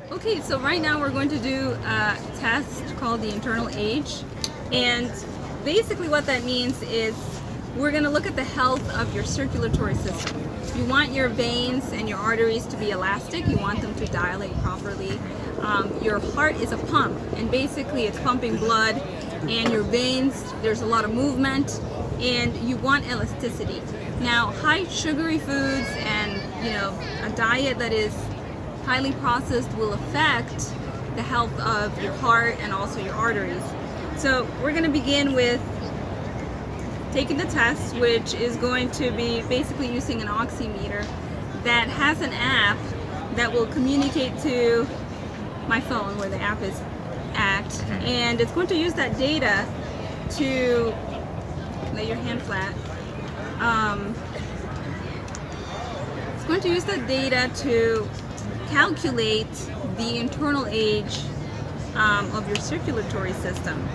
Okay, so right now we're going to do a test called the internal age. And basically what that means is we're going to look at the health of your circulatory system. You want your veins and your arteries to be elastic. You want them to dilate properly. Your heart is a pump, and basically it's pumping blood, and your veins, there's a lot of movement, and you want elasticity. Now, high sugary foods and a diet that is highly processed will affect the health of your heart and also your arteries. So we're going to begin with taking the test, which is going to be basically using an oximeter that has an app that will communicate to my phone where the app is at, and it's going to use that data to lay your hand flat. It's going to use that data to calculate the internal age of your circulatory system.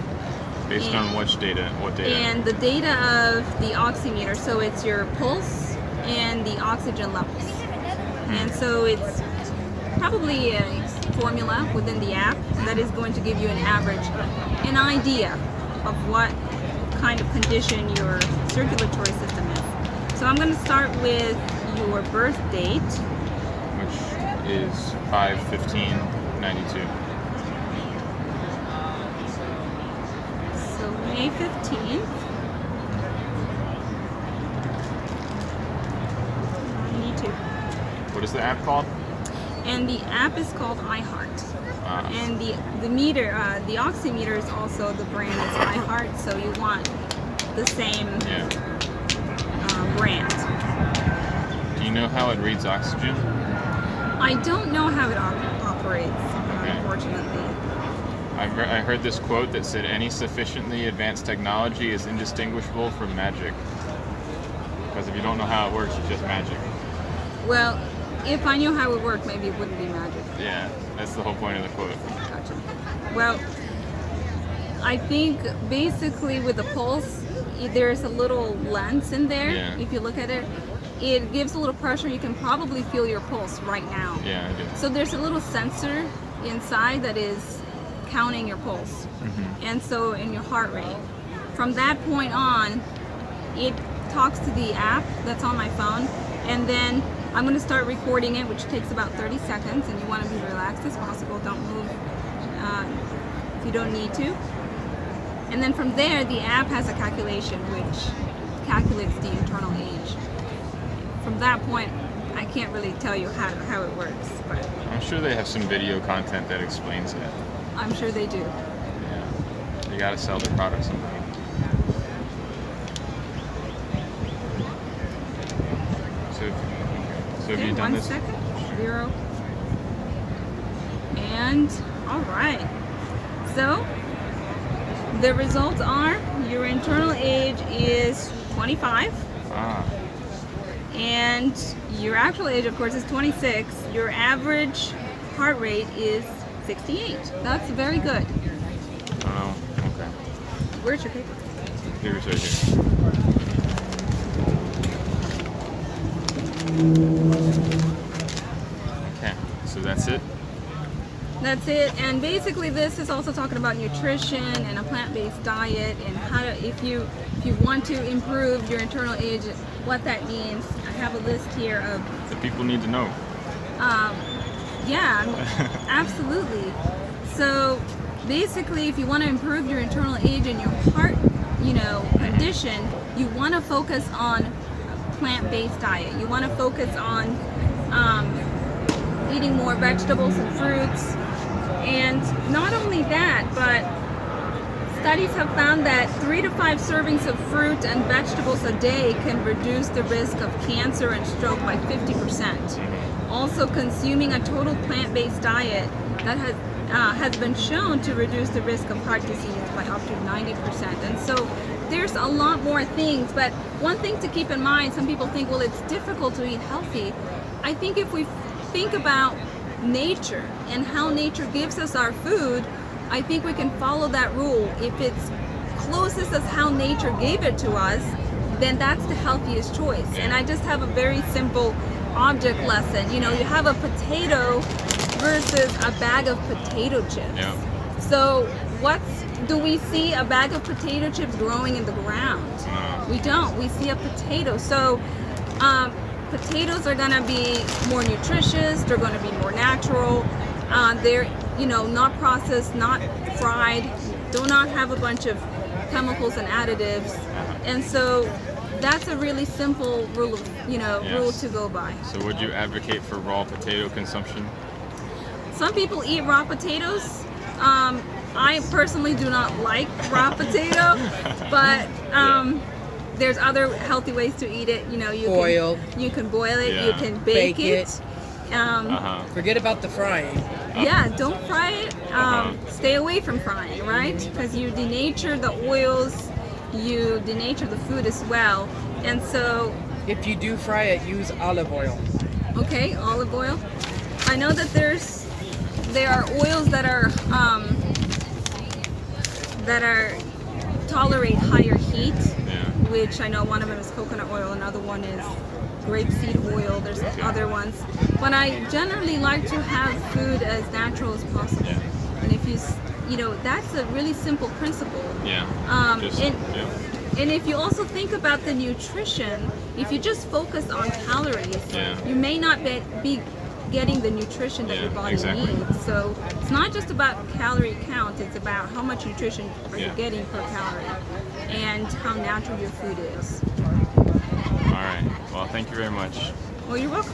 Based on which data? What data? And the data of the oximeter, so it's your pulse and the oxygen levels. And so it's probably a formula within the app that is going to give you an average, an idea of what kind of condition your circulatory system is. So I'm going to start with your birth date, Which is 5/15/92. so May 15th, 92. What is the app called? And the app is called iHeart. And the meter, the oximeter is also, the brand is iHeart, so you want the same brand. Do you know how it reads oxygen? I don't know how it operates, unfortunately. I heard this quote that said, "Any sufficiently advanced technology is indistinguishable from magic." Because if you don't know how it works, it's just magic. Well, if I knew how it worked, maybe it wouldn't be magic. Yeah, that's the whole point of the quote. Gotcha. Well, I think basically with the pulse, there's a little lens in there. Yeah. If you look at it, it gives a little pressure. You can probably feel your pulse right now. Yeah, I do. So there's a little sensor inside that is counting your pulse, and so in your heart rate. From that point on, it talks to the app that's on my phone, and then I'm going to start recording it, which takes about 30 seconds, and you want to be relaxed as possible. Don't move if you don't need to. And then from there, the app has a calculation which calculates the internal age. From that point, I can't really tell you how it works, but I'm sure they have some video content that explains it. I'm sure they do. Yeah, they gotta sell their products somehow. So have you done this? 1 second. 0. And all right. So the results are your internal age is 25. And your actual age, of course, is 26. Your average heart rate is 68. That's very good. Oh, okay. Where's your paper? Here's right here. Okay, so that's it? That's it. And basically this is also talking about nutrition and a plant-based diet, and how to, if you want to improve your internal age, what that means. I have a list here of The people need to know. yeah, absolutely. So basically, if you want to improve your internal age and your heart, condition, you want to focus on plant-based diet. You want to focus on eating more vegetables and fruits. And not only that, but studies have found that 3 to 5 servings of fruit and vegetables a day can reduce the risk of cancer and stroke by 50%. Also, consuming a total plant-based diet that has been shown to reduce the risk of heart disease by up to 90%. And so there's a lot more things, but one thing to keep in mind, some people think, well, it's difficult to eat healthy. I think if we think about nature and how nature gives us our food, I think we can follow that rule. If it's closest as how nature gave it to us, then that's the healthiest choice. And I just have a very simple object lesson. You have a potato versus a bag of potato chips. Yeah. So do we see a bag of potato chips growing in the ground? No. We don't. We see a potato. So potatoes are gonna be more nutritious. They're gonna be more natural. They're not processed, not fried. Do not have a bunch of chemicals and additives. And so that's a really simple rule of rule to go by. So would you advocate for raw potato consumption? Some people eat raw potatoes. I personally do not like raw potato, but there's other healthy ways to eat it. You can boil it. Yeah. You can bake it. Forget about the frying. Yeah, don't fry it. Stay away from frying, right? Because you denature the oils, you denature the food as well. And so, If you do fry it, use olive oil. okay, olive oil. I know that there are oils that tolerate higher heat, which I know one of them is coconut oil, another one is grapeseed oil. There's other ones, but I generally like to have food as natural as possible. And if that's a really simple principle. Yeah. And if you also think about the nutrition, if you just focus on calories, you may not be getting the nutrition that your body needs. So it's not just about calorie count, it's about how much nutrition are you getting per calorie and how natural your food is. All right. Well, thank you very much. Well, you're welcome.